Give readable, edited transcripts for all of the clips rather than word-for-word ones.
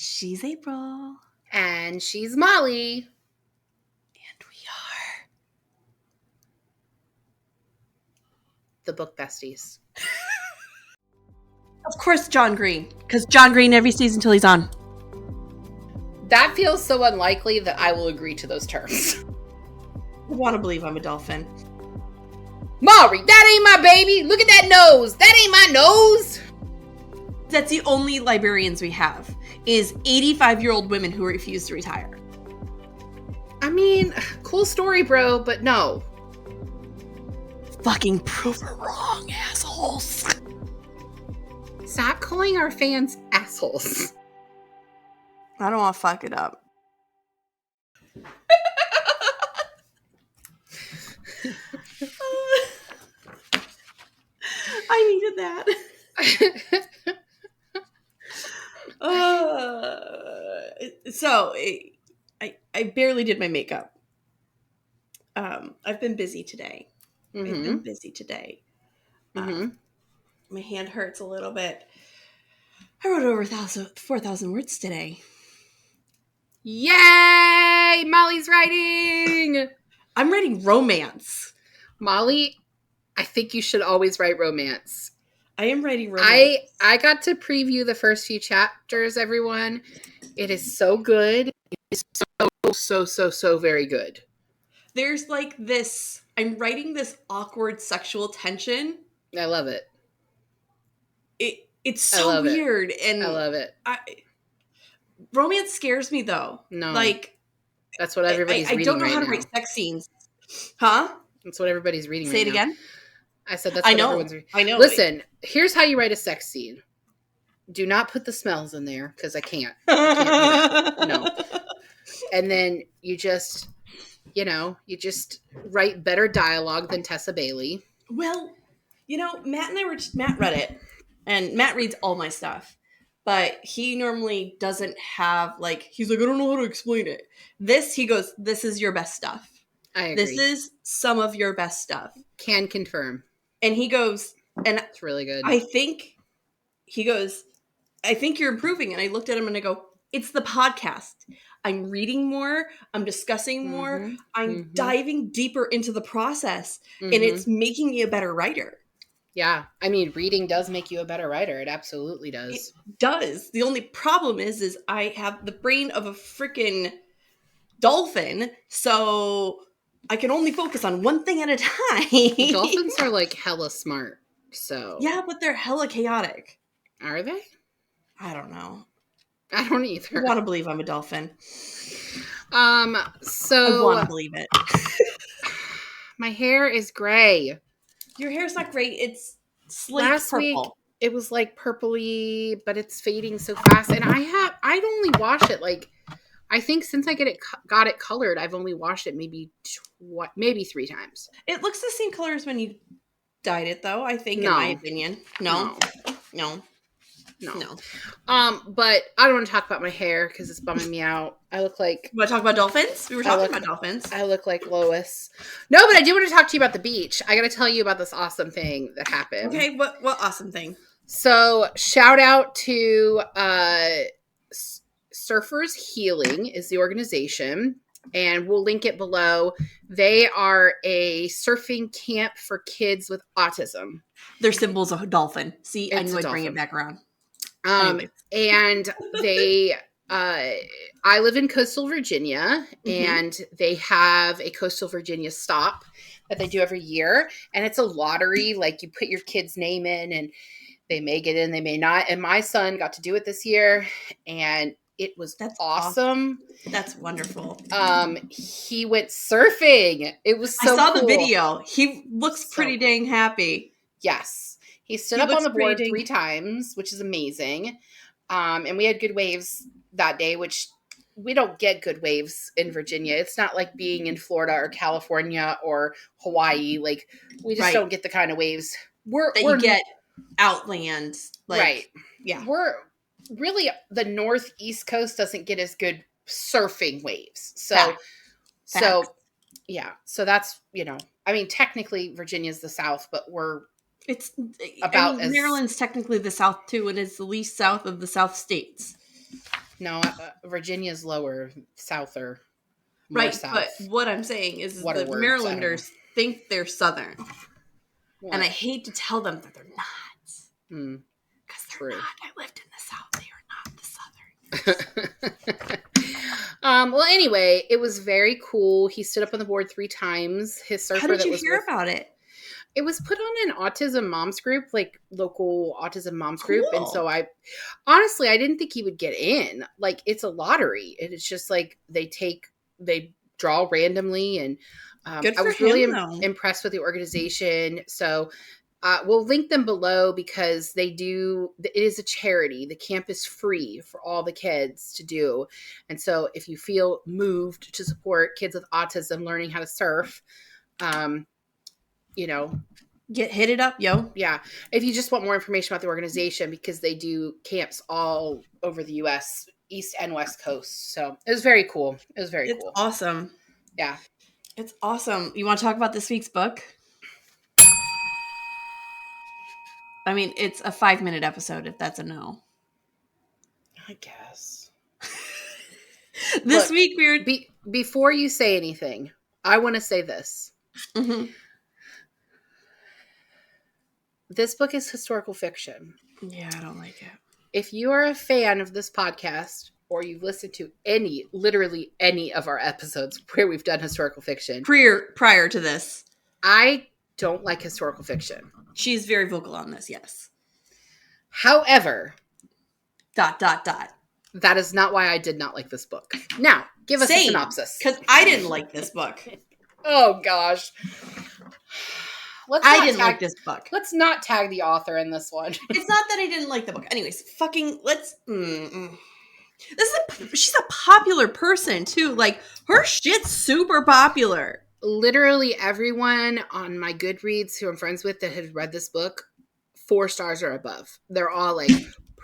She's April. And she's Molly. And we are the Book Besties. Of course, John Green. Because John Green every season till he's on. That feels so unlikely that I will agree to those terms. I want to believe I'm a dolphin. Maury, that ain't my baby. Look at that nose. That ain't my nose. That's the only librarians we have, is 85-year-old women who refuse to retire. I mean, cool story, bro, but no. Fucking prove her wrong, assholes. Stop calling our fans assholes. I don't want to fuck it up. I needed that. So I barely did my makeup. I've been busy today. My hand hurts a little bit. I wrote over 4,000 words today. Yay! Molly's writing! I'm writing romance. Molly, I think you should always write romance. I am writing romance. I got to preview the first few chapters, everyone. It is so good. It is so very good. There's like this, I'm writing this awkward sexual tension. I love it. It's so weird. And I love it. Romance scares me though. No. Like, that's what everybody's reading right now. I don't know how to write sex scenes. Huh? That's what everybody's reading Say right now. Say it again? I said that's what everyone's reading. I know. Listen, here's how you write a sex scene. Do not put the smells in there, because I can't. Do that. No. And then you just write better dialogue than Tessa Bailey. Well, Matt read it. And Matt reads all my stuff. But he normally doesn't have, he's like, I don't know how to explain it. He goes, this is your best stuff. I agree. This is some of your best stuff. Can confirm. And he goes, and it's really good. I think you're improving. And I looked at him and I go, it's the podcast. I'm reading more. I'm discussing more. Mm-hmm. I'm diving deeper into the process. Mm-hmm. And it's making me a better writer. Yeah. I mean, reading does make you a better writer. It absolutely does. It does. The only problem is I have the brain of a freaking dolphin. So I can only focus on one thing at a time. Dolphins are hella smart. So yeah, but they're hella chaotic. Are they? I don't know. I don't either. I want to believe I'm a dolphin. So I want to believe it. My hair is gray. Your hair's not gray. It's slate purple. Week it was purpley, but it's fading so fast. And I'd only wash it I think since I got it colored, I've only washed it maybe 3 times. It looks the same color as when you dyed it, though. I think, in my opinion. No. But I don't want to talk about my hair because it's bumming me out. I look like... You want to talk about dolphins? We were talking about dolphins. I look like Lois. No, but I do want to talk to you about the beach. I got to tell you about this awesome thing that happened. Okay, what awesome thing? So, shout out to Surfers Healing is the organization, and we'll link it below. They are a surfing camp for kids with autism. Their symbol's a dolphin. See, I knew I'd bring it back around. And they, I live in coastal Virginia, and they have a coastal Virginia stop that they do every year. And it's a lottery. You put your kid's name in and they may get in, they may not. And my son got to do it this year, and it was awesome. That's wonderful. He went surfing. It was so cool. I saw the video. He looks pretty dang happy. Yes. He stood up on the board 3 times, which is amazing. And we had good waves that day, which we don't get good waves in Virginia. It's not like being in Florida or California or Hawaii. We just don't get the kind of waves you get outland. Right. Yeah. We're really, the northeast coast doesn't get as good surfing waves. So that's, I mean, technically Virginia's the South, but Maryland's technically the South too, and it's the least south of the South states. No, Virginia's lower, souther, more Right, south. but what I'm saying is the Waterworks, Marylanders think they're Southern. What? And I hate to tell them that they're not. Because they're True. not. I lived in the South. They are not the Southern. Well, anyway, it was very cool. He stood up on the board 3 times. His surfer How did that you was hear about it? It was put on an autism moms group, like local autism moms group. And so I didn't think he would get in. Like, it's a lottery. And it's just like they draw randomly. And Good I for was really him, impressed with the organization. So we'll link them below because it is a charity. The camp is free for all the kids to do. And so if you feel moved to support kids with autism learning how to surf, hit it up, yo. Yeah. If you just want more information about the organization, because they do camps all over the U.S., East and West Coast. So it was very cool. It's Awesome. Yeah. It's awesome. You want to talk about this week's book? I mean, it's a 5-minute episode if that's a no. I guess. This week we're... Before you say anything, I want to say this. Mm-hmm. This book is historical fiction. Yeah, I don't like it. If you are a fan of this podcast, or you've listened to literally any of our episodes where we've done historical fiction. Prior to this. I don't like historical fiction. She's very vocal on this, yes. However... ... That is not why I did not like this book. Now, give us a synopsis. Because I didn't like this book. Oh, gosh. I didn't like this book. Let's not tag the author in this one. It's not that I didn't like the book. Anyways, she's a popular person, too. Like, her shit's super popular. Literally everyone on my Goodreads who I'm friends with that had read this book, 4 stars or above. They're all like...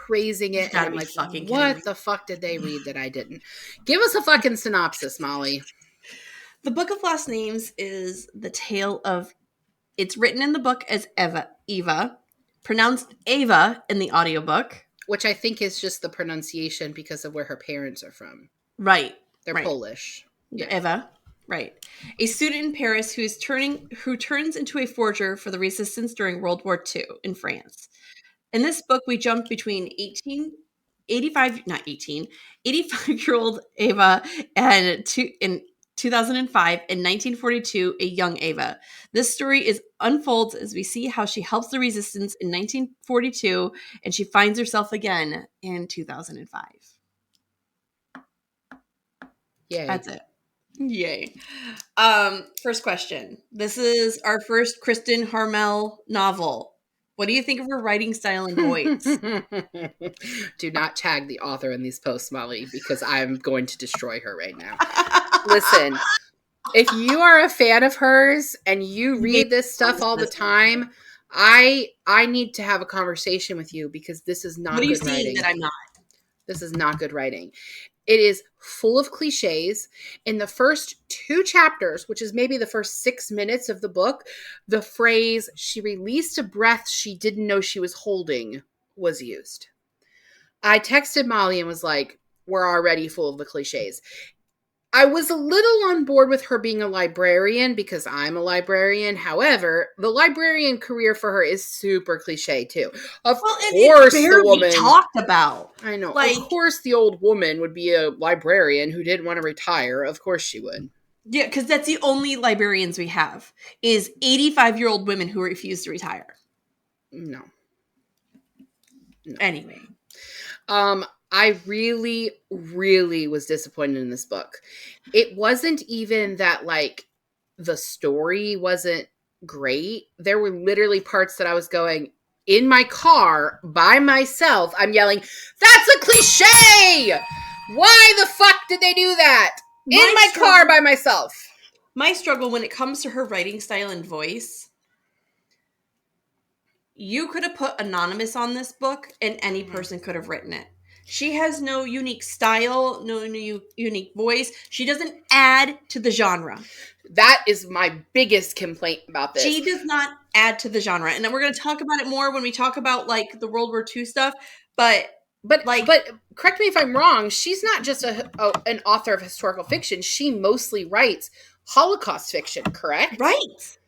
praising it, and I'm like, what the fuck did they read that I didn't? Give us a fucking synopsis, Molly. The Book of Lost Names is the tale of... It's written in the book as Eva, pronounced Ava in the audiobook. Which I think is just the pronunciation because of where her parents are from. Right. They're Polish. Yeah. Eva. Right. A student in Paris who turns into a forger for the resistance during World War II in France. In this book, we jump between 85-year-old Ava and in 2005 and 1942, a young Ava. This story unfolds as we see how she helps the resistance in 1942 and she finds herself again in 2005. Yay. That's it. Yay. First question. This is our first Kristin Harmel novel. What do you think of her writing style and voice? Do not tag the author in these posts, Molly, because I'm going to destroy her right now. Listen, if you are a fan of hers and you read this stuff all the time, I need to have a conversation with you because this is not good writing. What are you saying that I'm not? This is not good writing. It is full of cliches. In the first 2 chapters, which is maybe the first 6 minutes of the book, the phrase, she released a breath she didn't know she was holding, was used. I texted Molly and was like, we're already full of the cliches. I was a little on board with her being a librarian because I'm a librarian. However, the librarian career for her is super cliche too. Of course, the woman talked about. I know. Like, of course, the old woman would be a librarian who didn't want to retire. Of course, she would. Yeah, because that's the only librarians we have is 85-year-old women who refuse to retire. No. Anyway. I really, really was disappointed in this book. It wasn't even that, like, the story wasn't great. There were literally parts that I was going, in my car, by myself, I'm yelling, that's a cliche! Why the fuck did they do that? In my car by myself. My struggle when it comes to her writing style and voice, you could have put anonymous on this book and any person could have written it. She has no unique style, no unique voice. She doesn't add to the genre. That is my biggest complaint about this. She does not add to the genre. And then we're going to talk about it more when we talk about, like, the World War II stuff. But But Like, but correct me if I'm wrong. She's not just an author of historical fiction. She mostly writes Holocaust fiction, correct? right.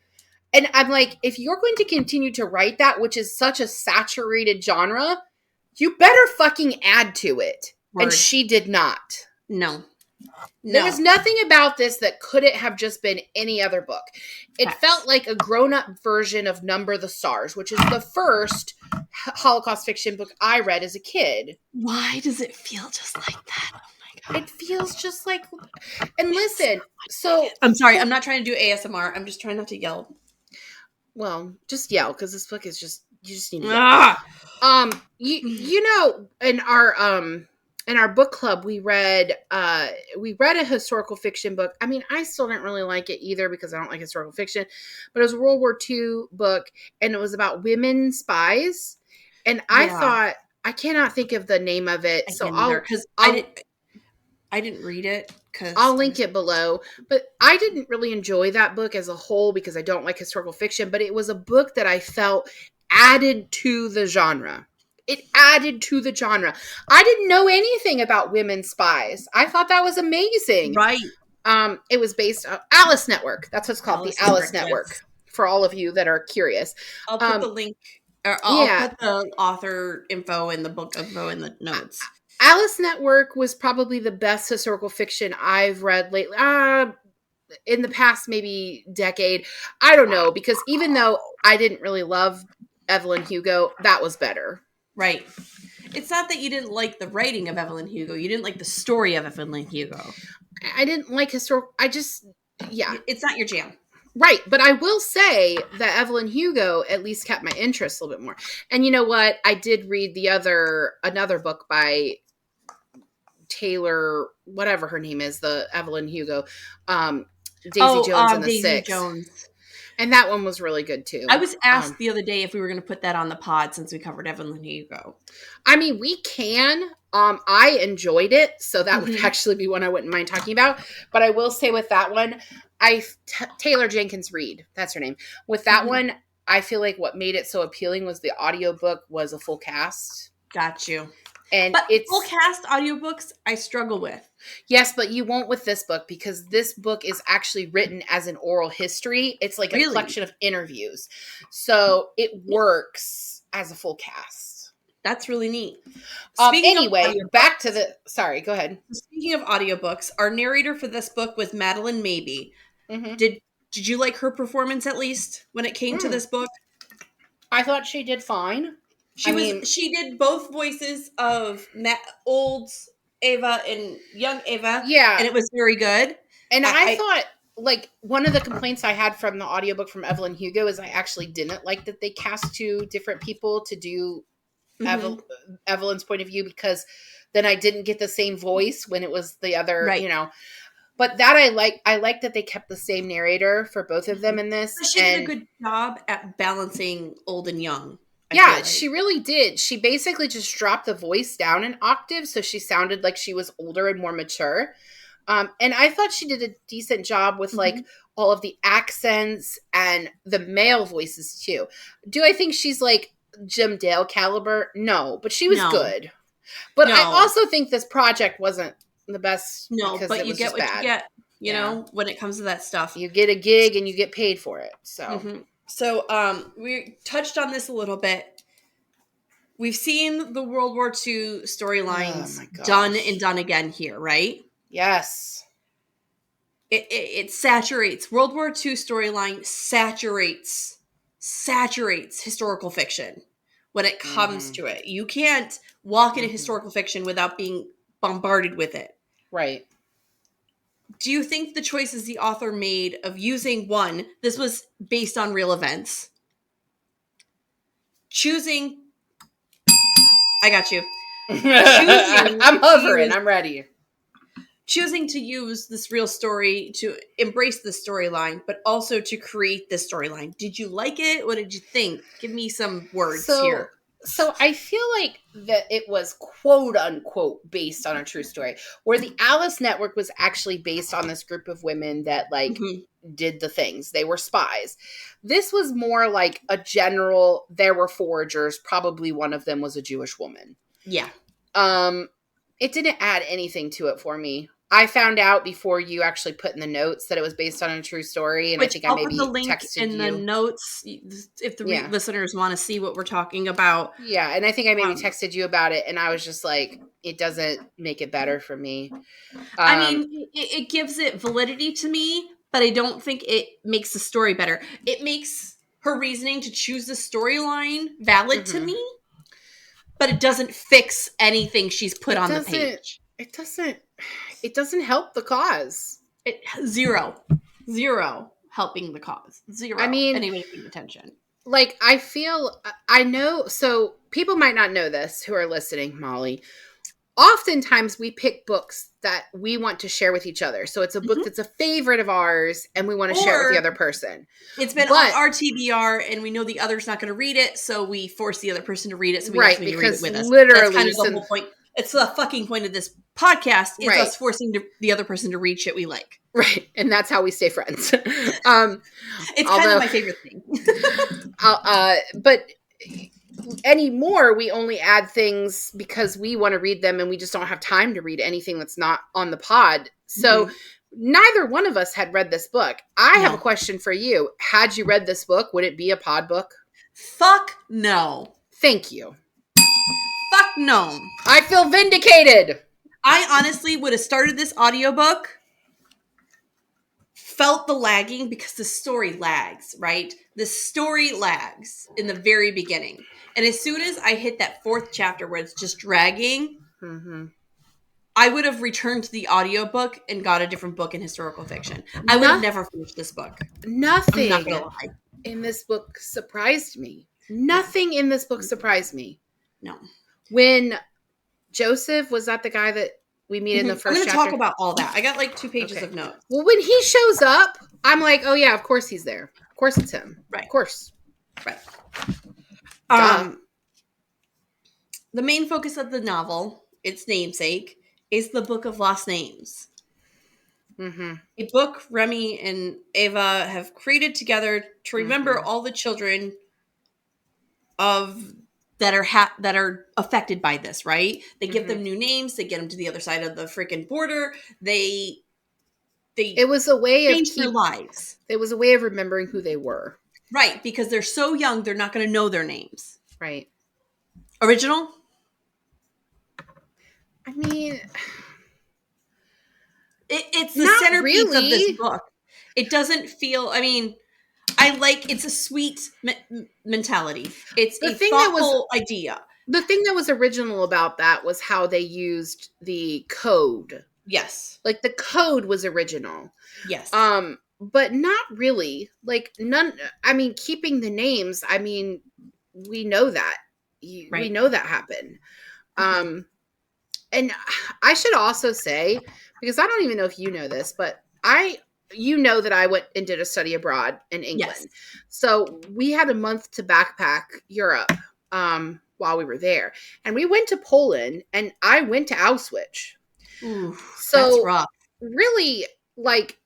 And I'm like, if you're going to continue to write that, which is such a saturated genre, you better fucking add to it. And Word. she did not. No. There was nothing about this that couldn't have just been any other book. It Facts. felt like a grown-up version of Number the Stars, which is the first Holocaust fiction book I read as a kid. Why does it feel just like that? Oh my God. It feels just like... And listen, so... I'm sorry. I'm not trying to do ASMR. I'm just trying not to yell. Well, just yell, because this book is just... You just need to yell. Ah! You know, in our book club, we read a historical fiction book. I mean, I still didn't really like it either because I don't like historical fiction, but it was a World War II book, and it was about women spies. And I thought, I cannot think of the name of it, so I didn't read it. I'll link it below. But I didn't really enjoy that book as a whole because I don't like historical fiction, but it was a book that I felt added to the genre. It added to the genre. I didn't know anything about women spies. I thought that was amazing. Right. It was based on Alice Network. That's what it's called, the Alice Network. Yes. For all of you that are curious. I'll put the link. I'll put the author info and the book info in the notes. Alice Network was probably the best historical fiction I've read lately. In the past maybe decade. I don't know, because even though I didn't really love Evelyn Hugo, that was better. Right. It's not that you didn't like the writing of Evelyn Hugo. You didn't like the story of Evelyn Hugo. I didn't like historical. It's not your jam. Right. But I will say that Evelyn Hugo at least kept my interest a little bit more. And you know what? I did read another book by Taylor, whatever her name is, the Evelyn Hugo, Daisy Jones and the Daisy Six. Jones. And that one was really good too. I was asked the other day if we were going to put that on the pod since we covered Evelyn Hugo. I mean, we can. I enjoyed it, so that would actually be one I wouldn't mind talking about. But I will say with that one, Taylor Jenkins Reid, that's her name. With that one, I feel like what made it so appealing was the audiobook was a full cast. Got you. But it's full cast audiobooks I struggle with. Yes, but you won't with this book because this book is actually written as an oral history. It's like a collection of interviews. So it works as a full cast. That's really neat. Back to the... Sorry, go ahead. Speaking of audiobooks, our narrator for this book was Madeline Mabie. Mm-hmm. Did you like her performance at least when it came to this book? I thought she did fine. She did both voices of old Ava and young Ava. Yeah. And it was very good. And I thought, like, one of the complaints I had from the audiobook from Evelyn Hugo is I actually didn't like that they cast two different people to do Evelyn's point of view, because then I didn't get the same voice when it was the other, you know. But that I like that they kept the same narrator for both of them in this. She did a good job at balancing old and young. She really did. She basically just dropped the voice down an octave, so she sounded like she was older and more mature. And I thought she did a decent job with like all of the accents and the male voices too. Do I think she's like Jim Dale caliber? No, but she was good. But I also think this project wasn't the best. No, but you get what you get. You know, when it comes to that stuff, you get a gig and you get paid for it. So. So, we touched on this a little bit. We've seen the World War II storylines done and done again here, right? Yes. It saturates. World War II storyline saturates historical fiction when it comes to it. You can't walk into historical fiction without being bombarded with it. Right. Do you think the choices the author made of using this was based on real events? I got you. I'm hovering. I'm ready. Choosing to use this real story to embrace the storyline, but also to create this storyline. Did you like it? What did you think? Give me some words here. So I feel like that it was quote unquote based on a true story, where the Alice Network was actually based on this group of women that did the things. They were spies. This was more like a general, there were foragers. Probably one of them was a Jewish woman. Yeah. It didn't add anything to it for me. I found out before you actually put in the notes that it was based on a true story, and I Which think I I'll put the maybe link texted in the you. notes if the listeners want to see what we're talking about. Yeah, and I think I maybe texted you about it, and I was just like, it doesn't make it better for me. I mean, it gives it validity to me, but I don't think it makes the story better. It makes her reasoning to choose the storyline valid to me, but it doesn't fix anything she's put on the page. It doesn't help the cause. Zero helping the cause. Zero. I mean, anybody paying attention. Like, I know, so people might not know this who are listening, Molly. Oftentimes we pick books that we want to share with each other. So it's a book that's a favorite of ours and we want to share it with the other person. It's been on our TBR and we know the other's not going to read it, so we force the other person to read it so we actually read it with us. Literally, that's kind of the whole point. It's the fucking point of this podcast is us forcing the other person to read shit we like. Right. And that's how we stay friends. It's kind of my favorite thing. But anymore, we only add things because we want to read them and we just don't have time to read anything that's not on the pod. So neither one of us had read this book. I have a question for you. Had you read this book, would it be a pod book? Fuck no. Thank you. Fuck no. I feel vindicated. I honestly would have started this audiobook, felt the lagging because the story lags, right? The story lags in the very beginning. And as soon as I hit that 4th chapter where it's just dragging, I would have returned to the audiobook and got a different book in historical fiction. I would have never finished this book. Nothing I'm not gonna lie. in this book surprised me. Nothing in this book surprised me. No. When Joseph, was that the guy that we meet in the first chapter? I'm going to talk about all that. I got like 2 pages of notes. Well, when he shows up, I'm like, oh yeah, of course he's there. Of course it's him. Right. Of course. Right. The main focus of the novel, its namesake, is the Book of Lost Names. A book Remy and Ava have created together to remember all the children that are affected by this, right? They give them new names. They get them to the other side of the freaking border. It was a way change their lives. It was a way of remembering who they were. Right, because they're so young, they're not going to know their names. Right. Original? I mean, it's the centerpiece of this book. It doesn't feel, I mean, it's a sweet mentality. It's a thoughtful idea. The thing that was original about that was how they used the code. Yes. Like the code was original. Yes. But not really. Like keeping the names, we know that. We know that happened. And I should also say, because I don't even know if you know this, but you know that I went and did a study abroad in England. Yes. So we had a month to backpack Europe while we were there. And we went to Poland and I went to Auschwitz. Ooh, so that's rough. Really, like,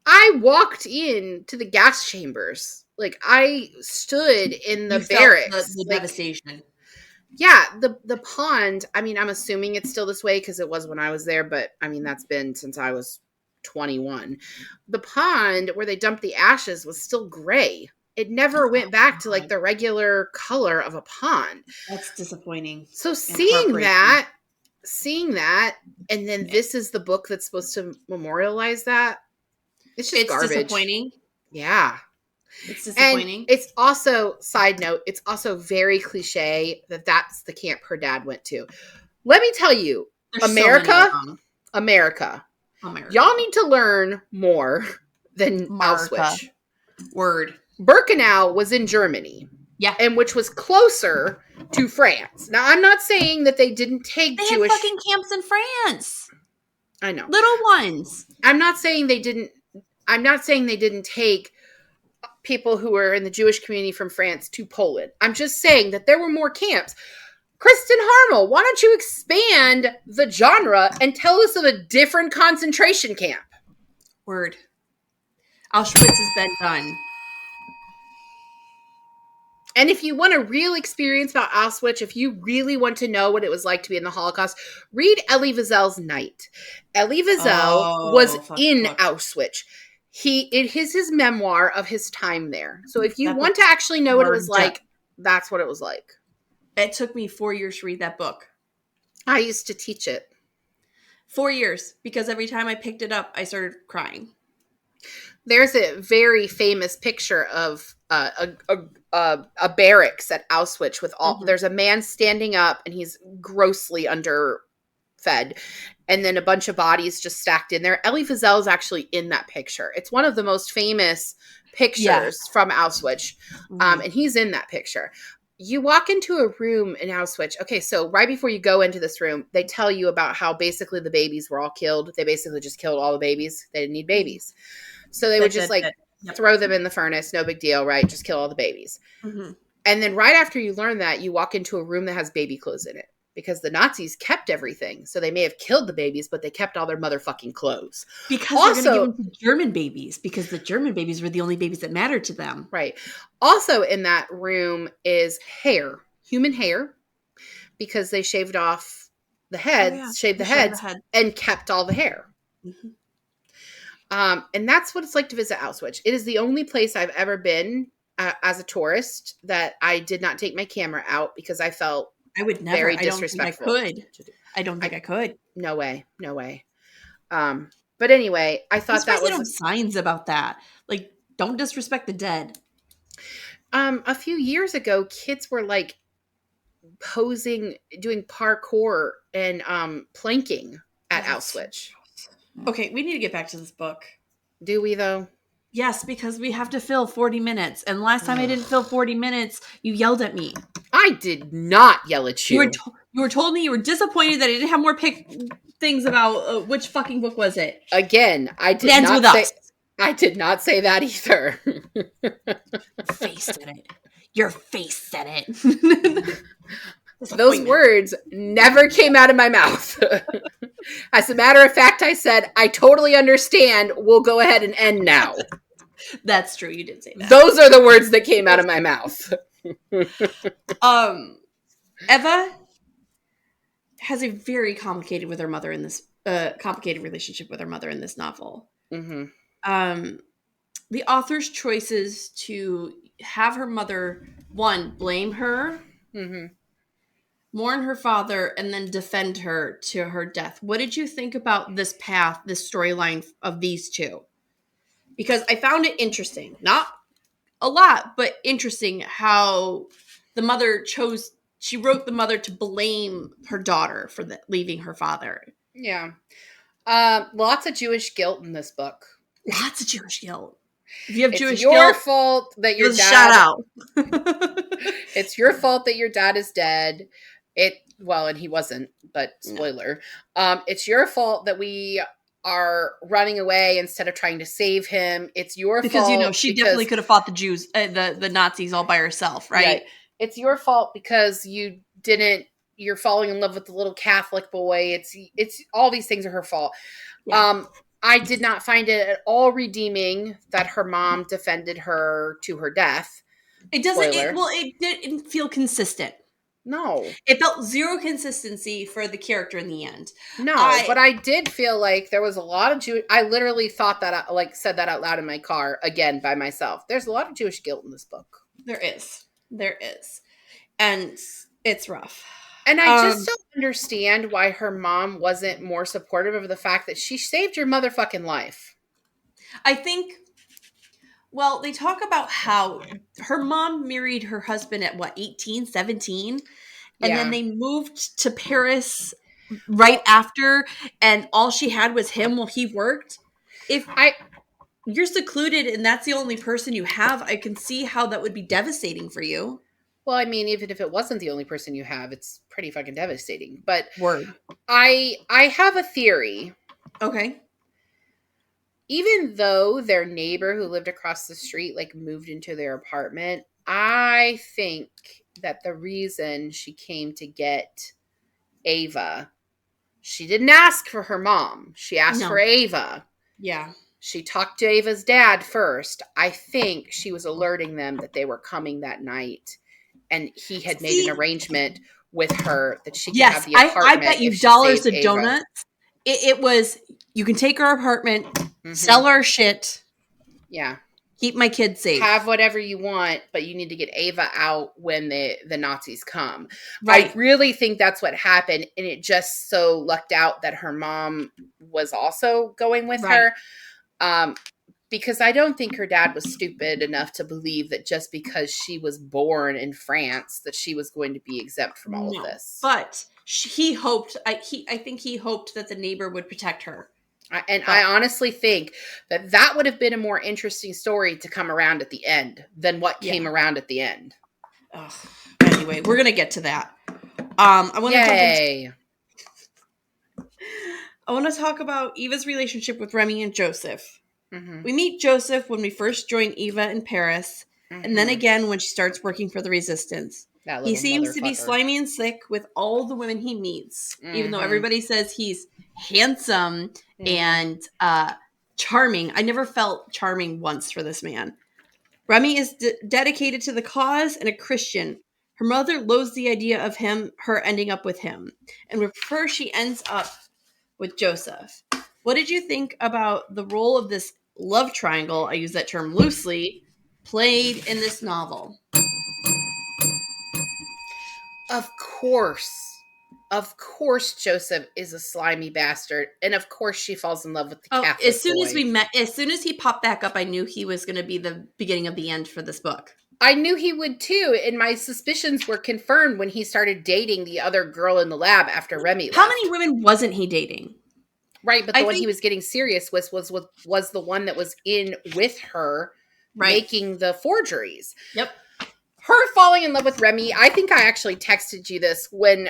I walked in to the gas chambers. Like, I stood in the barracks. The devastation. Yeah, the pond, I'm assuming it's still this way because it was when I was there, but that's been since I was 21. The pond where they dumped the ashes was still gray. It never went back to like the regular color of a pond. That's disappointing. So seeing that, and then this is the book that's supposed to memorialize that. It's just garbage. Disappointing. Yeah. It's disappointing. And it's also, side note, it's also very cliche that that's the camp her dad went to. Let me tell you, America, y'all need to learn more than Auschwitz. Word. Birkenau was in Germany. Yeah. And which was closer to France. Now, I'm not saying that they didn't take Jewish... They had fucking camps in France. I know. Little ones. I'm not saying they didn't take people who were in the Jewish community from France to Poland. I'm just saying that there were more camps. Kristin Harmel, why don't you expand the genre and tell us of a different concentration camp? Word. Auschwitz has been done. And if you want a real experience about Auschwitz, if you really want to know what it was like to be in the Holocaust, read Elie Wiesel's Night. Elie Wiesel was Oh, fuck in book. Auschwitz. It is his memoir of his time there. So if you That want book to actually know what it was burned up. like, that's what it was like. It took me 4 years to read that book. I used to teach it. 4 years, because every time I picked it up, I started crying. There's a very famous picture of a barracks at Auschwitz with all. Mhm. There's a man standing up and he's grossly underfed, and then a bunch of bodies just stacked in there. Elie Wiesel is actually in that picture. It's one of the most famous pictures from Auschwitz, Mhm. and he's in that picture. You walk into a room in Auschwitz. Okay, so right before you go into this room, they tell you about how basically the babies were all killed. They basically just killed all the babies. They didn't need babies. So they would just like Yep. throw them in the furnace. No big deal, right? Just kill all the babies. Mhm. And then right after you learn that, you walk into a room that has baby clothes in it because the Nazis kept everything. So they may have killed the babies, but they kept all their motherfucking clothes. Because they're going to give them to German babies, because the German babies were the only babies that mattered to them. Right. Also in that room is hair, human hair, because they shaved off the heads, shaved the heads, and kept all the hair. Mhm. And that's what it's like to visit Auschwitz. It is the only place I've ever been as a tourist that I did not take my camera out because I felt I would never. very disrespectful. I don't think I could. No way. No way. But anyway, I thought that was have signs about that. Like, don't disrespect the dead. A few years ago, kids were like posing, doing parkour and planking at Auschwitz. Okay, we need to get back to this book. Do we though? Yes, because we have to fill 40 minutes. And last time I didn't fill 40 minutes, you yelled at me. I did not yell at you. You were told me you were disappointed that I didn't have more things about which fucking book was it. Again, I did Ends not with say. us. I did not say that either. Your face said it. Your face said it. Those words never came out of my mouth. As a matter of fact, I said, I totally understand. We'll go ahead and end now. That's true. You did say that. Those are the words that came out of my mouth. Eva has a very complicated with her mother in this complicated relationship with her mother in this novel. Mm-hmm. The author's choices to have her mother, one, blame her, mm-hmm. mourn her father, and then defend her to her death. What did you think about this path, this storyline of these two? Because I found it interesting. Not a lot, but interesting how the mother she wrote the mother to blame her daughter for leaving her father. Yeah. Lots of Jewish guilt in this book. Lots of Jewish guilt. If you have Jewish guilt, your fault that your dad. Shout out. It's your fault that your dad is dead. And he wasn't, but spoiler. No. It's your fault that we are running away instead of trying to save him. It's your fault because she definitely could have fought the Jews, the Nazis all by herself, right? It's your fault because you're falling in love with the little Catholic boy. It's all these things are her fault. Yeah. I did not find it at all redeeming that her mom defended her to her death. It doesn't. It didn't feel consistent. No. It felt zero consistency for the character in the end. No, but I did feel like there was a lot of Jewish. I literally thought that, said that out loud in my car again by myself. There's a lot of Jewish guilt in this book. There is. And it's rough. And I just don't understand why her mom wasn't more supportive of the fact that she saved your motherfucking life. I think, they talk about how her mom married her husband at 18, 17? And then they moved to Paris right after, and all she had was him while he worked. If you're secluded and that's the only person you have, I can see how that would be devastating for you. Well, I mean, even if it wasn't the only person you have, it's pretty fucking devastating. But Word. I have a theory. Okay. Even though their neighbor who lived across the street moved into their apartment, I think that the reason she came to get Ava, she didn't ask for her mom. She asked for Ava. Yeah. She talked to Ava's dad first. I think she was alerting them that they were coming that night. and he had made an See? arrangement with her that she could have Yes, the I apartment bet you if she dollars saved to Ava. donuts. It was, you can take our apartment, Mm-hmm. sell our shit, Yeah. keep my kids safe. Have whatever you want, but you need to get Ava out when the Nazis come. Right. I really think that's what happened, and it just so lucked out that her mom was also going with Right. her. Because I don't think her dad was stupid enough to believe that just because she was born in France that she was going to be exempt from all of this. But he hoped. I think he hoped that the neighbor would protect her. I honestly think that would have been a more interesting story to come around at the end than what came around at the end. Ugh. Anyway, we're gonna get to that. I want to Yay! I want to talk about Eva's relationship with Remy and Joseph. Mm-hmm. We meet Joseph when we first join Eva in Paris, and then again when she starts working for the Resistance. He seems to be slimy and sick with all the women he meets, even though everybody says he's handsome and charming. I never felt charming once for this man. Remy is dedicated to the cause and a Christian. Her mother loathes the idea of her ending up with him, and would prefer she ends up with Joseph. What did you think about the role of this love triangle, I use that term loosely, played in this novel? Of course Joseph is a slimy bastard, and of course she falls in love with the Catholic boy. As soon as he popped back up, I knew he was going to be the beginning of the end for this book. I knew he would too, and my suspicions were confirmed when he started dating the other girl in the lab after Remy left. How many women wasn't he dating? Right, but the one he was getting serious with was the one that was in with her, making the forgeries. Yep. Her falling in love with Remy, I think I actually texted you this when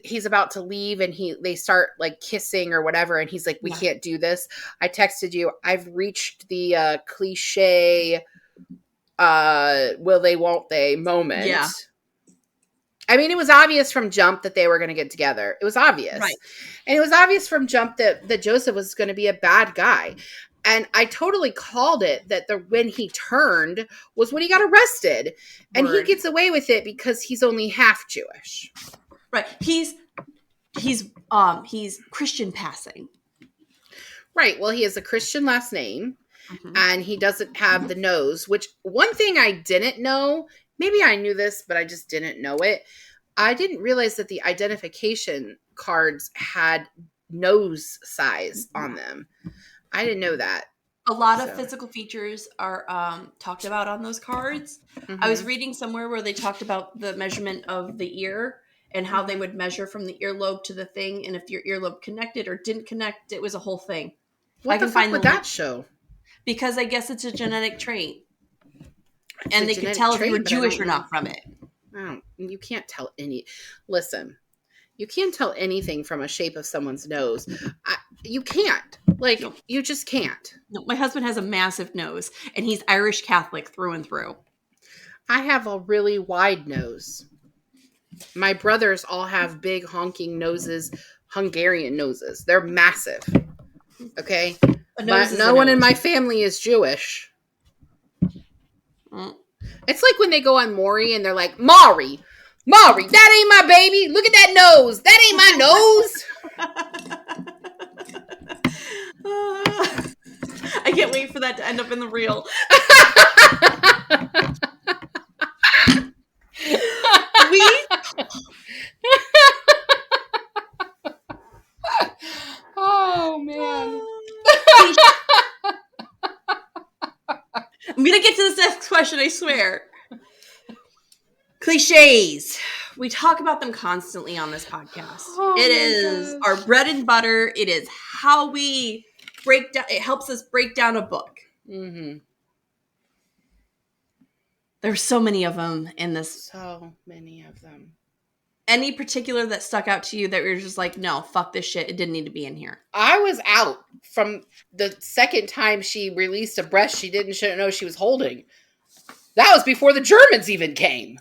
he's about to leave and they start like kissing or whatever, and he's like, we can't do this. I texted you, I've reached the cliche will they won't they moment. Yeah. I mean, it was obvious from jump that they were going to get together. It was obvious. Right. And it was obvious from jump that Joseph was going to be a bad guy. And I totally called it that when he turned was when he got arrested. And he gets away with it because he's only half Jewish. Right. He's Christian passing. Right. Well, he has a Christian last name. Mm-hmm. And he doesn't have the nose, which one thing I didn't know, maybe I knew this, but I just didn't know it. I didn't realize that the identification cards had nose size on them. I didn't know that. A lot of physical features are talked about on those cards. Mm-hmm. I was reading somewhere where they talked about the measurement of the ear and how they would measure from the earlobe to the thing. And if your earlobe connected or didn't connect, it was a whole thing. What the fuck would that show? Because I guess it's a genetic trait. And they could tell if you were Jewish or not from it. You can't tell listen, you can't tell anything from a shape of someone's nose. You can't. No. You just can't. No, my husband has a massive nose, and he's Irish Catholic through and through. I have a really wide nose. My brothers all have big honking noses, Hungarian noses. They're massive. Okay? But no one in my family is Jewish. It's like when they go on Maury and they're like, Maury, that ain't my baby. Look at that nose. That ain't my nose. I can't wait for that to end up in the reel. Oh, man. I'm going to get to this next question, I swear. Cliches. We talk about them constantly on this podcast. It is our bread and butter. It is how we break down. It helps us break down a book. Mm-hmm. There's so many of them in this. So many of them. Any particular that stuck out to you that you're just like, no, fuck this shit. It didn't need to be in here. I was out from the second time she released a breast she didn't know she was holding. That was before the Germans even came.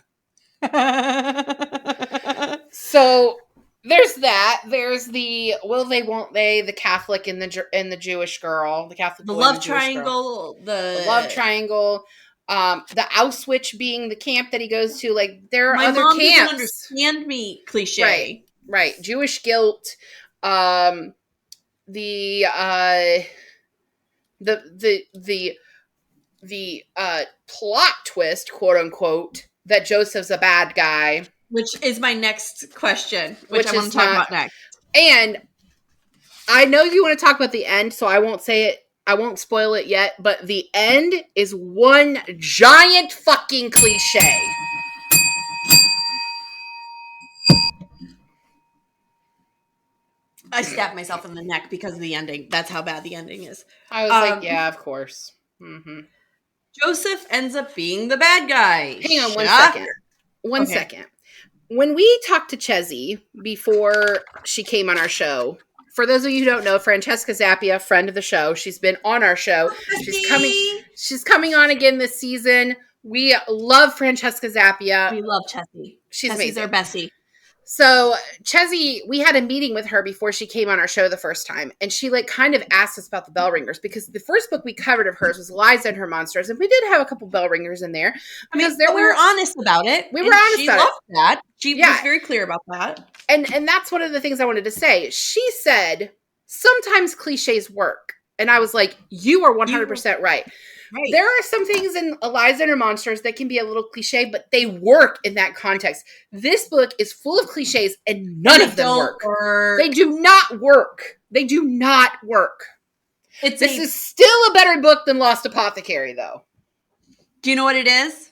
So there's that. There's the will they, won't they, the Catholic and the Jewish girl, the Catholic, the love triangle, the love triangle. The Auschwitz being the camp that he goes to. Like, there are My other mom camps. doesn't understand me cliche. Right. Jewish guilt. The plot twist, quote unquote, that Joseph's a bad guy. Which is my next question, which I want is to talk about next. And I know you want to talk about the end, so I won't say it. I won't spoil it yet, but the end is one giant fucking cliche. I stabbed myself in the neck because of the ending. That's how bad the ending is. I was like, yeah, of course. Mm-hmm. Joseph ends up being the bad guy. Hang on one second. One second. When we talked to Chezzy before she came on our show, for those of you who don't know, Francesca Zappia, friend of the show, she's been on our show. She's coming on again this season. We love Francesca Zappia. We love Chezzy. She's amazing. Our bestie. So Chezzy, we had a meeting with her before she came on our show the first time, and she like kind of asked us about the bell ringers, because the first book we covered of hers was Eliza and Her Monsters, and we did have a couple bell ringers in there. Because we were honest about it. We were honest she about loved that. She was very clear about that. And that's one of the things I wanted to say. She said, sometimes cliches work. And I was like, you are 100% right. There are some things in Eliza and Her Monsters that can be a little cliche, but they work in that context. This book is full of cliches and none of them work. They do not work. They do not work. This is still a better book than Lost Apothecary, though. Do you know what it is?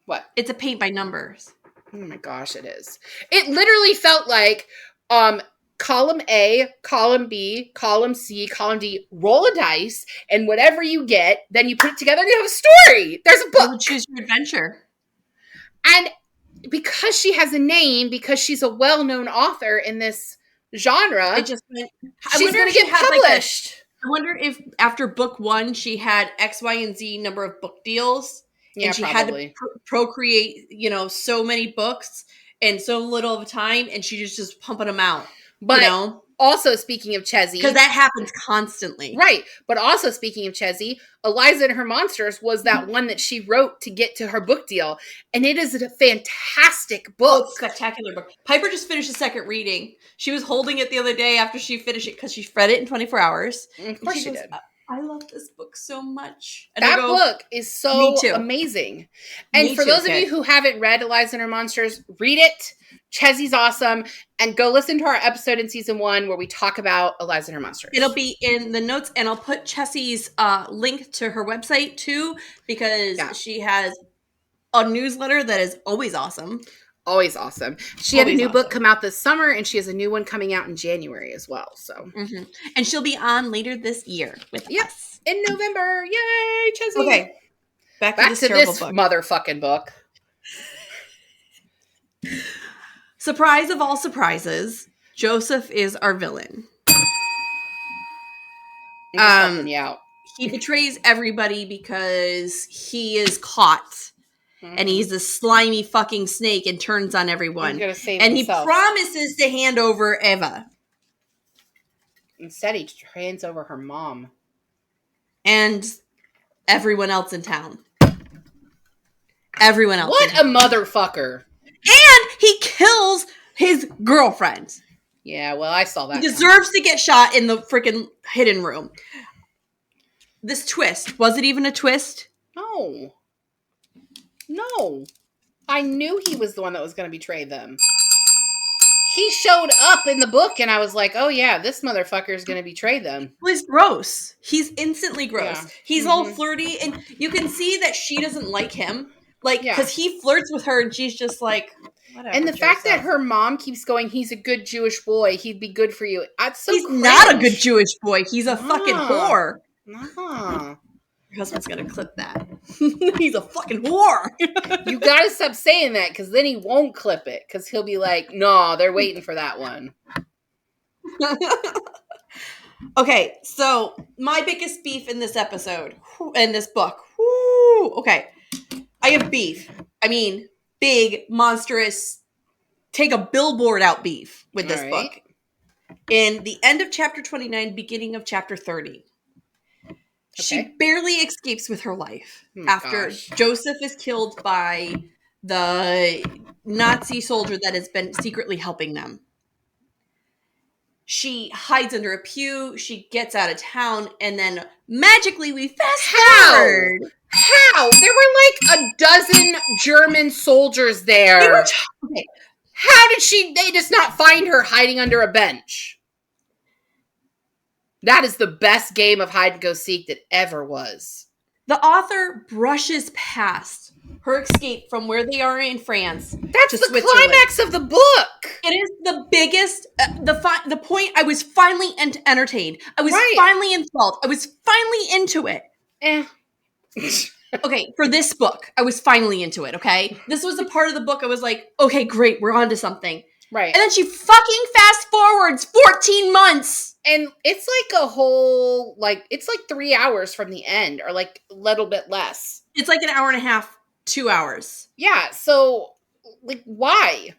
What? It's a paint by numbers. Oh my gosh, it is. It literally felt like column A, column B, column C, column D, roll a dice, and whatever you get, then you put it together and you have a story. There's a book. You choose your adventure. And because she has a name, because she's a well-known author in this genre, she's going to get published. I wonder if after book 1, she had X, Y, and Z number of book deals. Yeah, and she probably. had to procreate, so many books in so little of a time, and she just pumping them out. But also, speaking of Chezzy, because that happens constantly, right? But also, speaking of Chezzy, Eliza and Her Monsters was that one that she wrote to get to her book deal, and it is a fantastic book, spectacular book. Piper just finished the second reading. She was holding it the other day after she finished it because she read it in 24 hours. Of course she did. I love this book so much. And that book is so amazing. And for those of you who haven't read Eliza and Her Monsters, read it. Chezzy's awesome. And go listen to our episode in season 1 where we talk about Eliza and Her Monsters. It'll be in the notes, and I'll put Chezzy's link to her website too, because she has a newsletter that is always awesome. Always awesome. She had a new book come out this summer, and she has a new one coming out in January as well. So, and she'll be on later this year with us in November. Yay, Chezzy! Okay, back to this book. Motherfucking book. Surprise of all surprises, Joseph is our villain. He betrays everybody because he is caught. And he's a slimy fucking snake and turns on everyone. And he promises to hand over Eva. Instead, he hands over her mom. And everyone else in town. Everyone else. What a motherfucker. And he kills his girlfriend. Yeah, well, I saw that. He deserves to get shot in the freaking hidden room. This twist. Was it even a twist? No. I knew he was the one that was going to betray them. He showed up in the book, and I was like, oh, yeah, this motherfucker is going to betray them. Well, he's gross. He's instantly gross. Yeah. He's all flirty, and you can see that she doesn't like him. Because he flirts with her, and she's just like, whatever. And the fact that her mom keeps going, he's a good Jewish boy. He'd be good for you. That's so He's cringe. not a good Jewish boy. He's a fucking whore. No. Your husband's gonna clip that. He's a fucking whore. You gotta stop saying that, because then he won't clip it. Because he'll be like, no, they're waiting for that one. Okay, so my biggest beef in this episode, in this book. Okay, I have beef. I mean, big, monstrous, take a billboard out beef with this book. In the end of chapter 29, beginning of chapter 30. She barely escapes with her life after gosh. Joseph is killed by the Nazi soldier that has been secretly helping them. She hides under a pew, she gets out of town, and then magically we fast forward. How? There were like a dozen German soldiers there. Okay. How did they just not find her hiding under a bench? That is the best game of hide and go seek that ever was. The author brushes past her escape from where they are in France. That's the climax of the book. It is the biggest, the point. I was finally entertained. I was finally enthralled. I was finally into it. Okay, for this book, I was finally into it, okay? This was a part of the book I was like, okay, great, we're on to something. Right. And then she fucking fast forwards 14 months. And it's like a whole, it's like 3 hours from the end, or like a little bit less. It's like an hour and a half, 2 hours. Yeah, so, why?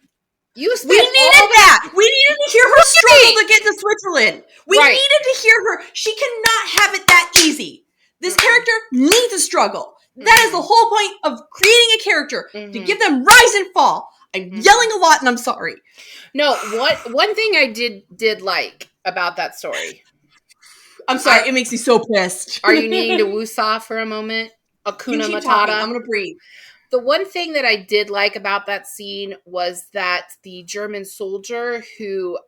We needed that. We needed to hear her struggle to get to Switzerland. We needed to hear her. She cannot have it that easy. This character needs a struggle. That is the whole point of creating a character, to give them rise and fall. I'm yelling a lot, and I'm sorry. No, one thing I did like about that story. I'm sorry, it makes me so pissed. Are you needing to woosah for a moment? Akuna Matata. Talking. I'm going to breathe. The one thing that I did like about that scene was that the German soldier who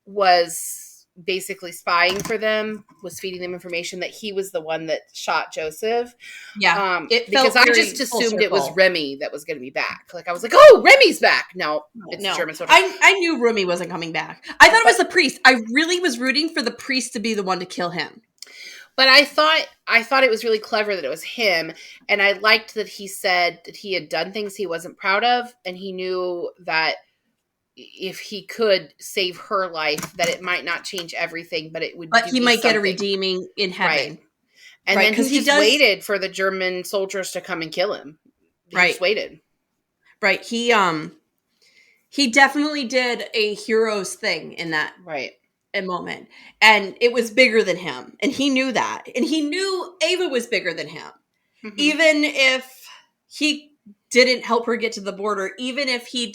was basically spying for them, was feeding them information, that he was the one that shot Joseph. Yeah. Because I just assumed it was Remy that was going to be back. Like, I was like, oh, Remy's back. No, it's the German soldier. I knew Remy wasn't coming back. I thought it was the priest. I really was rooting for the priest to be the one to kill him. But I thought it was really clever that it was him, and I liked that he said that he had done things he wasn't proud of, and he knew that if he could save her life, that it might not change everything, but it would. But he might get a redeeming in heaven, right? And then he just waited for the German soldiers to come and kill him. He just waited. Right. He definitely did a hero's thing in that moment, and it was bigger than him, and he knew that, and he knew Ava was bigger than him, even if he didn't help her get to the border, even if he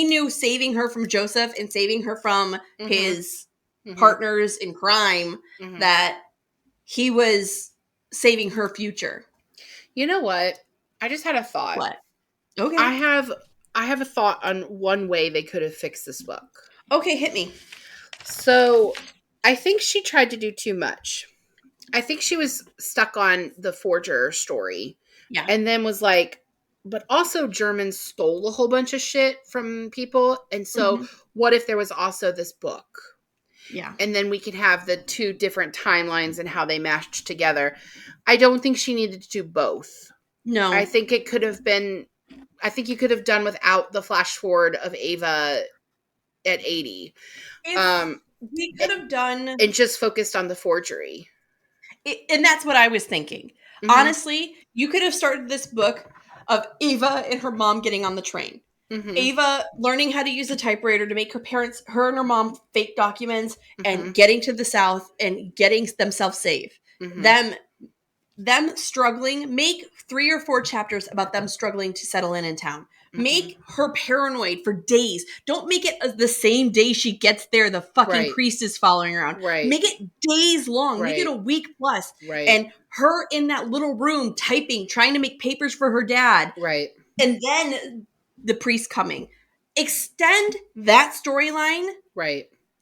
knew saving her from Joseph and saving her from his partners in crime, that he was saving her future. You know what? I just had a thought. What? Okay. I have a thought on one way they could have fixed this book. Okay, hit me. So, I think she tried to do too much. I think she was stuck on the forger story. Yeah. And then was like, but also Germans stole a whole bunch of shit from people. And so what if there was also this book? Yeah. And then we could have the two different timelines and how they matched together. I don't think she needed to do both. No. I think you could have done without the flash forward of Ava at 80. We could have done... And just focused on the forgery. And that's what I was thinking. Honestly, you could have started this book of Ava and her mom getting on the train. Ava learning how to use a typewriter to make her and her mom fake documents and getting to the South and getting themselves safe. Them struggling, make 3 or 4 chapters about them struggling to settle in town. Make her paranoid for days. Don't make it the same day she gets there, the fucking priest is following her around. Make it days long. Make it a week plus. And her in that little room typing, trying to make papers for her dad. And then the priest coming. Extend that storyline.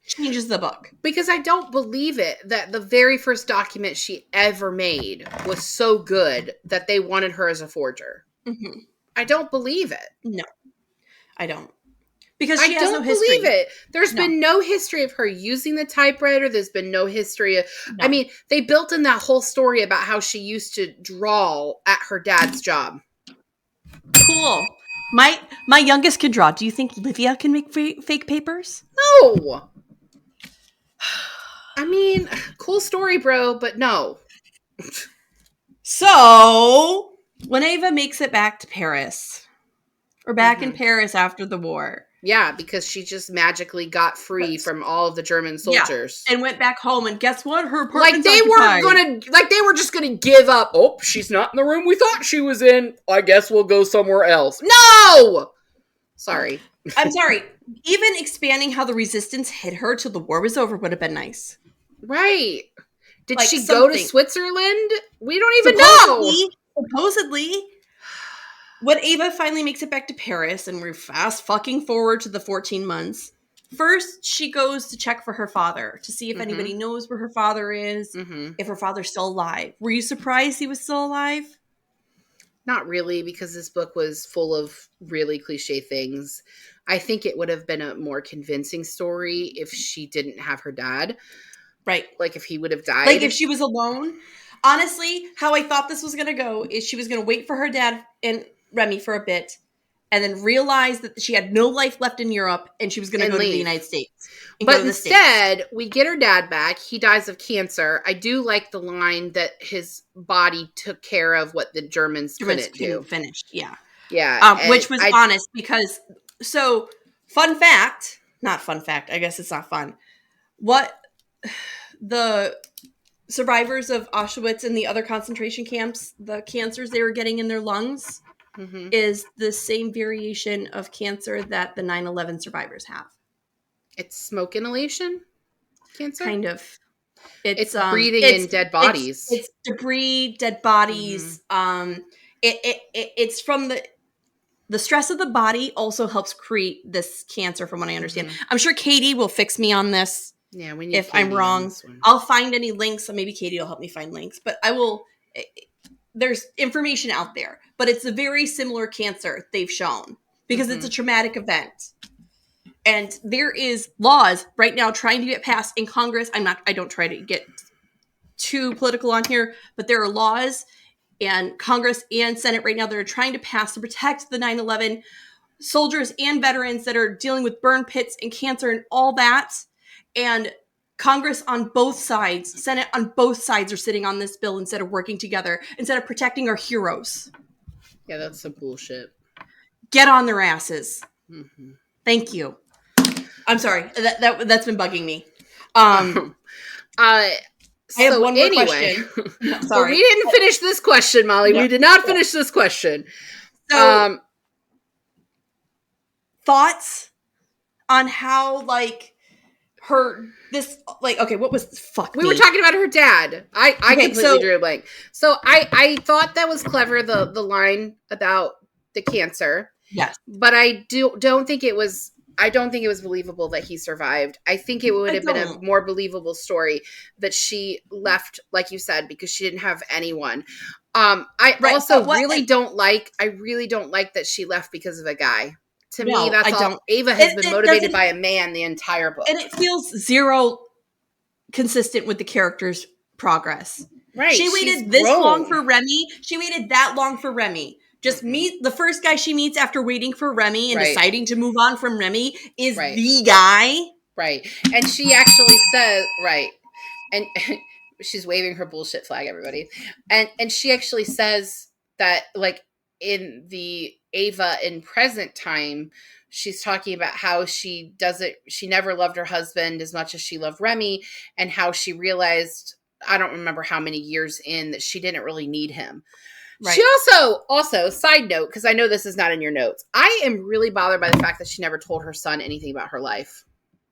Changes the book. Because I don't believe it that the very first document she ever made was so good that they wanted her as a forger. I don't believe it. No, I don't. Because she has no history. I don't believe it. There's been no history of her using the typewriter. There's been no history of... No. I mean, they built in that whole story about how she used to draw at her dad's job. Cool. My youngest can draw. Do you think Livia can make fake papers? No. I mean, cool story, bro, but no. So, when Ava makes it back to Paris, or back in Paris after the war, Yeah, because she just magically got free from all of the German soldiers. Yeah, and went back home, and guess what? Her Like apartment's they occupied. were just gonna give up. Oh, she's not in the room we thought she was in. I guess we'll go somewhere else. No! Sorry. I'm sorry. Even expanding how the resistance hid her till the war was over would have been nice. Right. Did Like she go to Switzerland? We don't even know. Supposedly, when Ava finally makes it back to Paris, and we're fast fucking forward to the 14 months, first she goes to check for her father to see if anybody knows where her father is, if her father's still alive. Were you surprised he was still alive? Not really, because this book was full of really cliche things. I think it would have been a more convincing story if she didn't have her dad. Right. Like if he would have died. Like if she was alone. Honestly, how I thought this was going to go is she was going to wait for her dad and Remy for a bit and then realize that she had no life left in Europe and she was going to go to the United States. But instead, we get her dad back. He dies of cancer. I do like the line that his body took care of what the Germans couldn't do. Finished, yeah. Yeah. Which was honest because, so, fun fact, not fun fact, I guess it's not fun. What the survivors of Auschwitz and the other concentration camps, the cancers they were getting in their lungs is the same variation of cancer that the 9/11 survivors have. It's smoke inhalation cancer? Kind of. It's breathing in dead bodies. It's debris, dead bodies. It's from the stress of the body also helps create this cancer, from what I understand. I'm sure Katie will fix me on this. Yeah, we need if Katie I'm wrong. I'll find any links. So maybe Katie will help me find links. But I will. There's information out there, but it's a very similar cancer they've shown because it's a traumatic event. And there is laws right now trying to get passed in Congress. I don't try to get too political on here, but there are laws and Congress and Senate right now that are trying to pass to protect the 9/11 soldiers and veterans that are dealing with burn pits and cancer and all that. And Congress on both sides, Senate on both sides are sitting on this bill instead of working together, instead of protecting our heroes. Yeah, that's some bullshit. Get on their asses. Thank you. I'm sorry. That's been bugging me. I have one more question. Sorry. Well, we didn't finish this question, Molly. No, we did not finish this question. So, thoughts on how, like, what was we were talking about her dad. I completely drew a blank. So I thought that was clever, the line about the cancer. Yes. But I don't think it was believable that he survived. I think it would have been a more believable story that she left, like you said, because she didn't have anyone. I really don't like that she left because of a guy. To me, that's all. Ava has been motivated by a man the entire book. And it feels zero consistent with the character's progress. Right. She waited long for Remy. She waited that long for Remy. Just meet the first guy she meets after waiting for Remy and deciding to move on from Remy is the guy. Right. And she actually says, and she's waving her bullshit flag, everybody. And she actually says that, like, in the Ava in present time, she's talking about how she never loved her husband as much as she loved Remy, and how she realized, I don't remember how many years in, that she didn't really need him. Right. She also, side note, because I know this is not in your notes, I am really bothered by the fact that she never told her son anything about her life.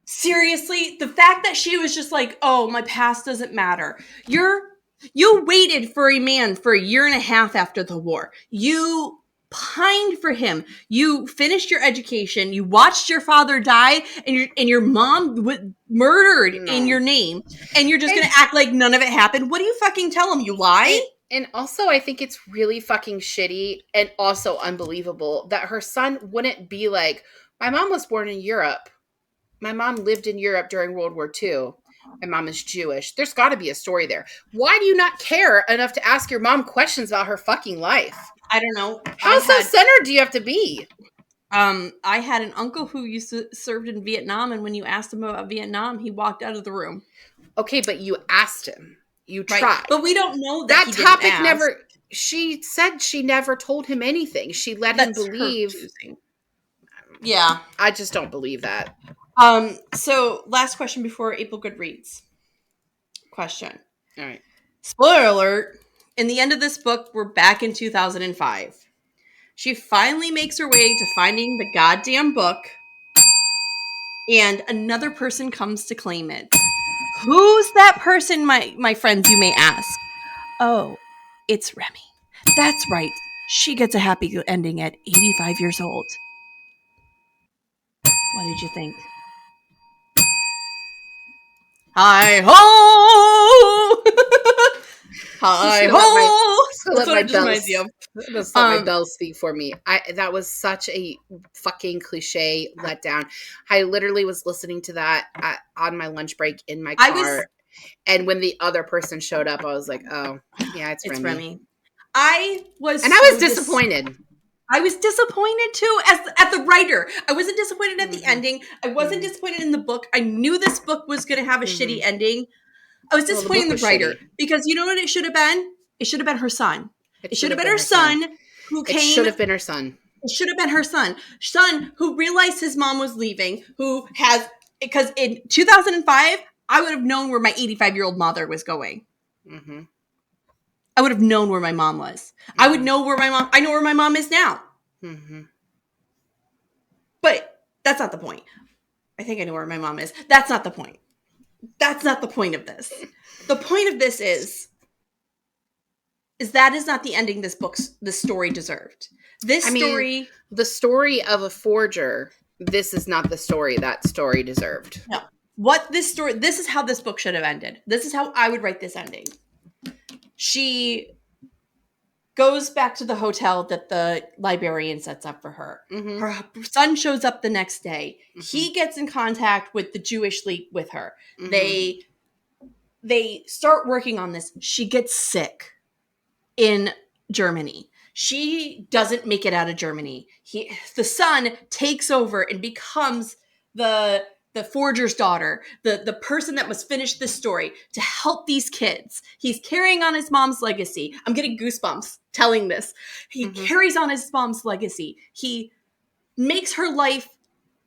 Seriously, the fact that she was just like, oh, my past doesn't matter. You waited for a man for 1.5 years after the war. You pined for him. You finished your education. You watched your father die, and your mom murdered in your name. And you're just going to act like none of it happened. What do you fucking tell him? You lie? And also, I think it's really fucking shitty and also unbelievable that her son wouldn't be like, my mom was born in Europe. My mom lived in Europe during World War II. My mom is Jewish. There's got to be a story there. Why do you not care enough to ask your mom questions about her fucking life? I don't know. How self-centered do you have to be? I had an uncle who served in Vietnam, and when you asked him about Vietnam, he walked out of the room. Okay, but you asked him. You tried. But we don't know that topic never. She said she never told him anything. She let him believe. Yeah. I just don't believe that. So last question before April Goodreads. Question. All right. Spoiler alert. In the end of this book, we're back in 2005. She finally makes her way to finding the goddamn book, and another person comes to claim it. Who's that person, my friends, you may ask? Oh, it's Remy. That's right. She gets a happy ending at 85 years old. What did you think? Hi ho! Hi ho! That's what it just reminds me of. Just let my bells speak for me. That was such a fucking cliche letdown. I literally was listening to that on my lunch break in my car, and when the other person showed up, I was like, "Oh, yeah, it's Remy." I was disappointed. I was disappointed too at the writer. I wasn't disappointed at the ending. I wasn't disappointed in the book. I knew this book was going to have a shitty ending. I was disappointed in the writer because you know what it should have been? It should have been her son. It should have been her son who came. It should have been her son. It should have been her son. Son who realized his mom was leaving, who has, because in 2005, I would have known where my 85-year-old mother was going. Mm-hmm. I would have known where my mom was. Mm-hmm. I would know where I know where my mom is now. Mm-hmm. But that's not the point. I think I know where my mom is. That's not the point. That's not the point of this. The point of this is that is not the ending this story deserved. The story of a forger, this is not the story that story deserved. No. This is how this book should have ended. This is how I would write this ending. She goes back to the hotel that the librarian sets up for her. Mm-hmm. Her son shows up the next day. Mm-hmm. He gets in contact with the Jewish League with her. Mm-hmm. They start working on this. She gets sick in Germany. She doesn't make it out of Germany. The son takes over and becomes the forger's daughter, the person that must finish this story to help these kids. He's carrying on his mom's legacy. I'm getting goosebumps telling this. He carries on his mom's legacy. He makes her life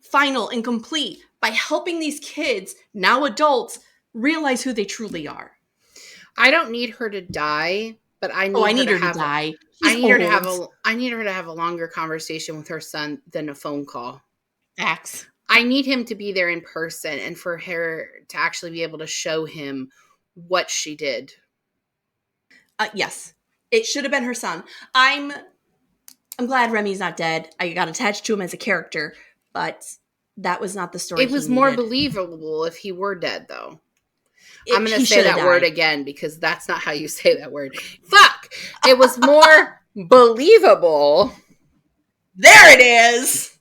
final and complete by helping these kids, now adults, realize who they truly are. I don't need her to die, but I need her to die. I need her to have a longer conversation with her son than a phone call. Facts. I need him to be there in person and for her to actually be able to show him what she did. Yes. It should have been her son. I'm glad Remy's not dead. I got attached to him as a character, but that was not the story. It was more believable if he were dead, though. I'm going to say that word again because that's not how you say that word. Fuck! It was more believable. There it is!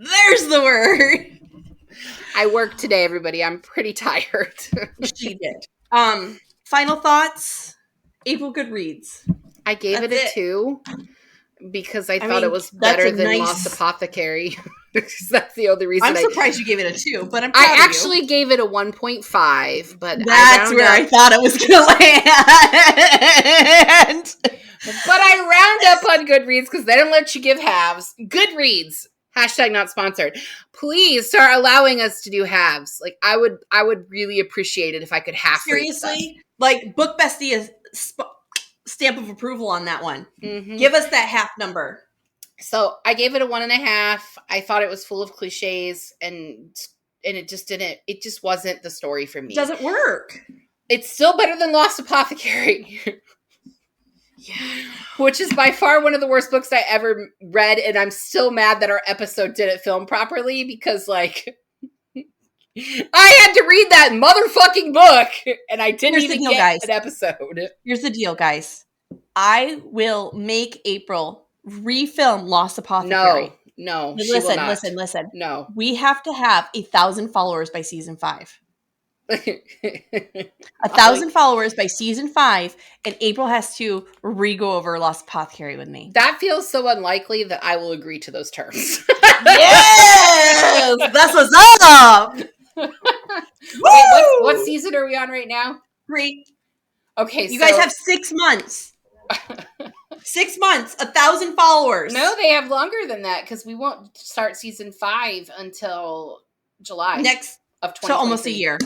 There's the word. I worked today, everybody. I'm pretty tired. She did. Final thoughts? April Goodreads. I gave it a 2 because I thought it was better than Lost Apothecary. That's the only reason. I'm surprised you gave it a 2, but I actually gave it a 1.5, but that's where I thought it was going to land. But I round up on Goodreads because they don't let you give halves. Goodreads. # not sponsored. Please start allowing us to do halves. Like I would really appreciate it if I could half. Seriously, like Book Bestie is stamp of approval on that one. Mm-hmm. Give us that half number. So I gave it a 1.5. I thought it was full of cliches and it just didn't. It just wasn't the story for me. It doesn't work. It's still better than Lost Apothecary. Yeah. Which is by far one of the worst books I ever read, and I'm still mad that our episode didn't film properly because, like, I had to read that motherfucking book, and I didn't even get an episode. Here's the deal, guys. I will make April refilm Lost Apothecary. No. Listen. No. We have to have 1,000 followers by season 5. 1,000 followers by season 5, and April has to re-go over Lost Apothecary with me. That feels so unlikely that I will agree to those terms. Yes! That's what's up! Wait, what season are we on right now? 3. Okay, you guys have 6 months. 6 months, 1,000 followers. No, they have longer than that because we won't start season 5 until July of 2023. So almost a year.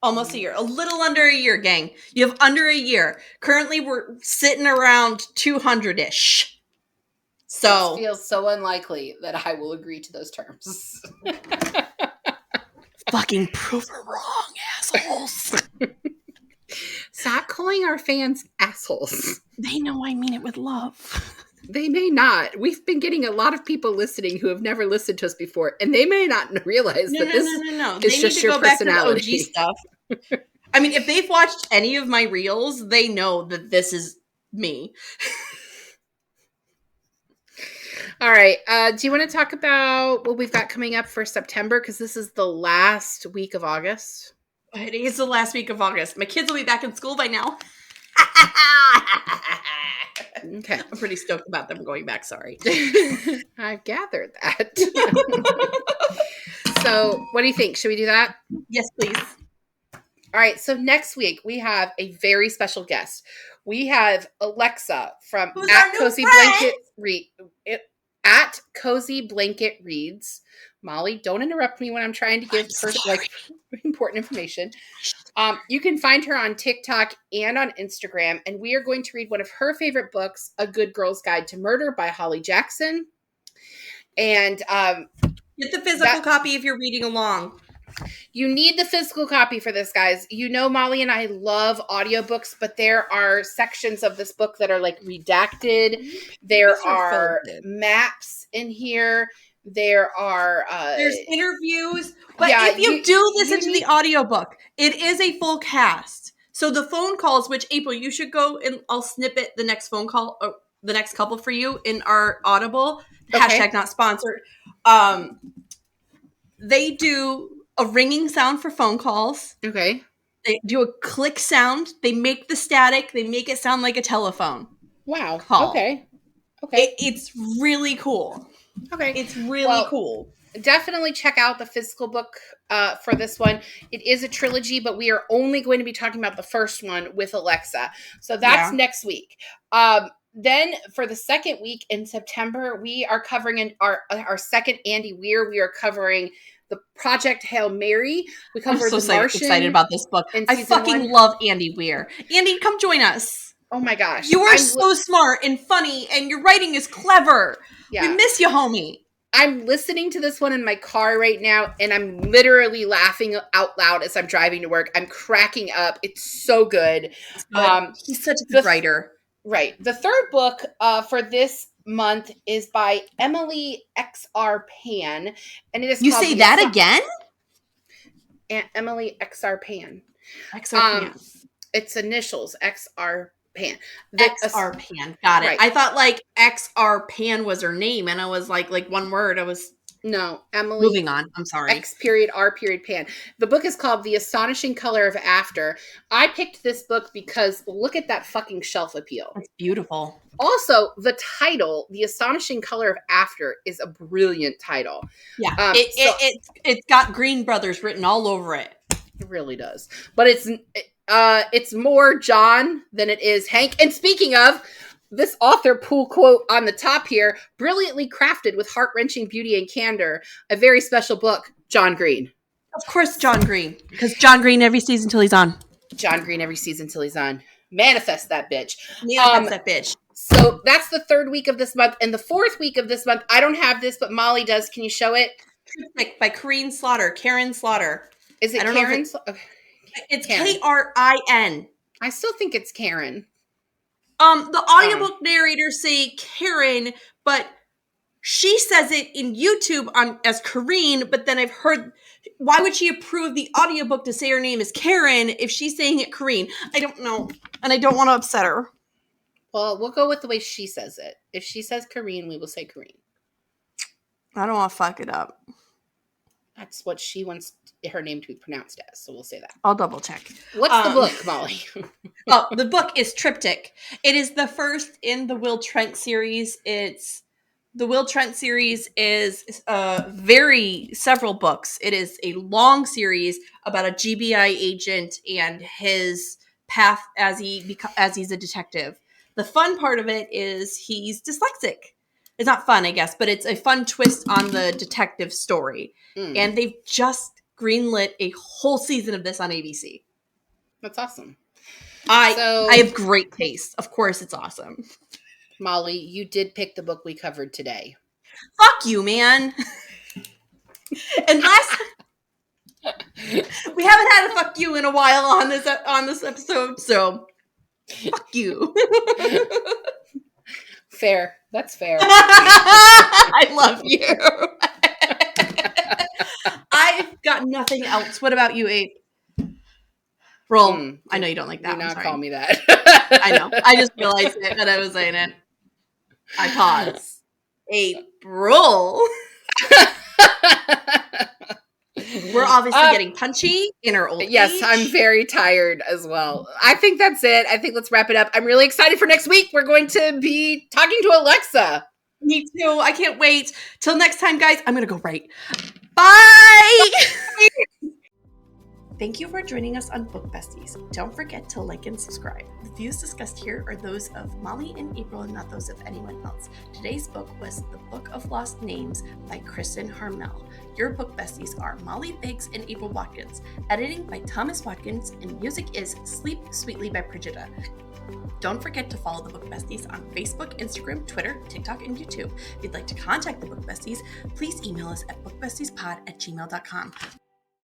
Almost a year. A little under a year, gang. You have under a year. Currently, we're sitting around 200-ish. So it feels so unlikely that I will agree to those terms. Fucking prove her wrong, assholes. Stop calling our fans assholes. They know I mean it with love. They may not. We've been getting a lot of people listening who have never listened to us before, and they may not realize that this is just your personality. Back to the OG stuff. I mean, if they've watched any of my reels, they know that this is me. All right. Do you want to talk about what we've got coming up for September? Because this is the last week of August. It is the last week of August. My kids will be back in school by now. Okay. I'm pretty stoked about them going back, sorry. I've gathered that. So, what do you think? Should we do that? Yes, please. All right. So, next week, we have a very special guest. We have Alexa from at Cozy Blanket at Cozy Blanket Reads. Molly, don't interrupt me when I'm trying to give important information. You can find her on TikTok and on Instagram, and we are going to read one of her favorite books, A Good Girl's Guide to Murder by Holly Jackson. And get the physical copy if you're reading along. You need the physical copy for this, guys. You know, Molly and I love audiobooks, but there are sections of this book that are like redacted. There are maps in here. There's interviews. But if you do listen to the audiobook, it is a full cast. So the phone calls, which April, you should go and I'll snippet the next phone call, or the next couple for you in our Audible. Okay. # not sponsored. They do a ringing sound for phone calls. Okay. They do a click sound. They make the static. They make it sound like a telephone. Wow. Call. Okay. It's really cool. Okay. It's really cool. Definitely check out the physical book for this one. It is a trilogy, but we are only going to be talking about the first one with Alexa. So that's next week. Then for the second week in September, we are covering our second Andy Weir. We are covering the Project Hail Mary. We covered The Martian. Excited about this book. I fucking love Andy Weir. Andy, come join us. Oh my gosh. You are so smart and funny, and your writing is clever. Yeah. We miss you, homie. I'm listening to this one in my car right now, and I'm literally laughing out loud as I'm driving to work. I'm cracking up. It's so good. He's such a good writer. Right. The third book for this month is by Emily X.R. Pan, and it is. You say that again? Emily X.R. Pan. X.R. Pan. It's initials X.R. Pan. XR Pan. Got it. Right. I thought like XR Pan was her name, and I was like one word. No, Emily. Moving on. I'm sorry. X.R. Pan. The book is called The Astonishing Color of After. I picked this book because look at that fucking shelf appeal. It's beautiful. Also, the title, The Astonishing Color of After, is a brilliant title. Yeah. It's got Green Brothers written all over it. It really does. But it's more John than it is Hank. And speaking of, this author pool quote on the top here, brilliantly crafted with heart-wrenching beauty and candor, a very special book, John Green. Of course, John Green. Because John Green every season till he's on. John Green every season till he's on. Manifest that bitch. Manifest that bitch. So that's the third week of this month. And the fourth week of this month, I don't have this, but Molly does. Can you show it? Triptych by Karen Slaughter. Is it Karen? It's Krin. I still think it's Karen. The audiobook narrators say Karen, but she says it in YouTube as Kareen, but then I've heard, why would she approve the audiobook to say her name is Karen if she's saying it Kareen? I don't know, and I don't want to upset her. Well, we'll go with the way she says it. If she says Kareen, we will say Kareen. I don't want to fuck it up. That's what she wants her name to be pronounced as, so we'll say that. I'll double check. What's the book, Molly? The book is Triptych. It is the first in the Will Trent series. The Will Trent series is several books. It is a long series about a GBI agent and his path as he's a detective. The fun part of it is he's dyslexic. It's not fun, I guess, but it's a fun twist on the detective story. And they've just greenlit a whole season of this on ABC. That's awesome. I have great taste. Of course it's awesome. Molly, you did pick the book we covered today. Fuck you, man. And we haven't had a fuck you in a while on this episode, so fuck you. Fair. That's fair. I love you. I've got nothing else. What about you, Abe? Roll. I know you don't like that. Do not call me that. I know. I just realized it when I was saying it. I pause. April. We're obviously getting punchy in our old age. Yes, I'm very tired as well. I think that's it. I think let's wrap it up. I'm really excited for next week. We're going to be talking to Alexa. Me too. I can't wait. Till next time, guys, I'm going to go write. Bye! Thank you for joining us on Book Besties. Don't forget to like and subscribe. The views discussed here are those of Molly and April and not those of anyone else. Today's book was The Book of Lost Names by Kristin Harmel. Your Book Besties are Molly Biggs and April Watkins. Editing by Thomas Watkins, and music is Sleep Sweetly by Brigida. Don't forget to follow the Book Besties on Facebook, Instagram, Twitter, TikTok, and YouTube. If you'd like to contact the Book Besties, please email us at bookbestiespod@gmail.com.